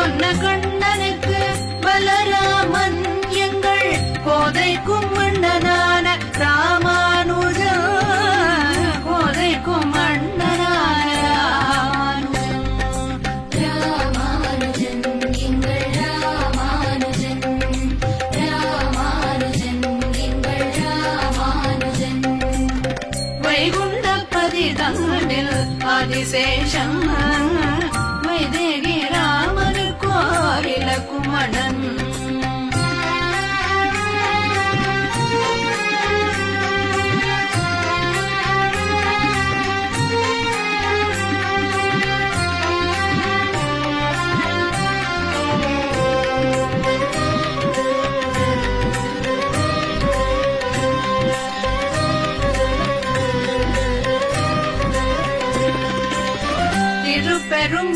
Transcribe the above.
சொன்ன கண்ணனுக்கு பலராமன் எங்கள் கோதைக்கும் மன்னனான ராமானுஜன், கோதைக்கும் மன்னனான ராமானுஜன், எங்கள் ராமானுஜன், ராமானுஜன், எங்கள் ராமானுஜன். வைகுண்டபதி தன்னில் ஆதிசேஷன், வைதேகி ராமனுக்கோ இலக்குமணன். திருப்பெரும்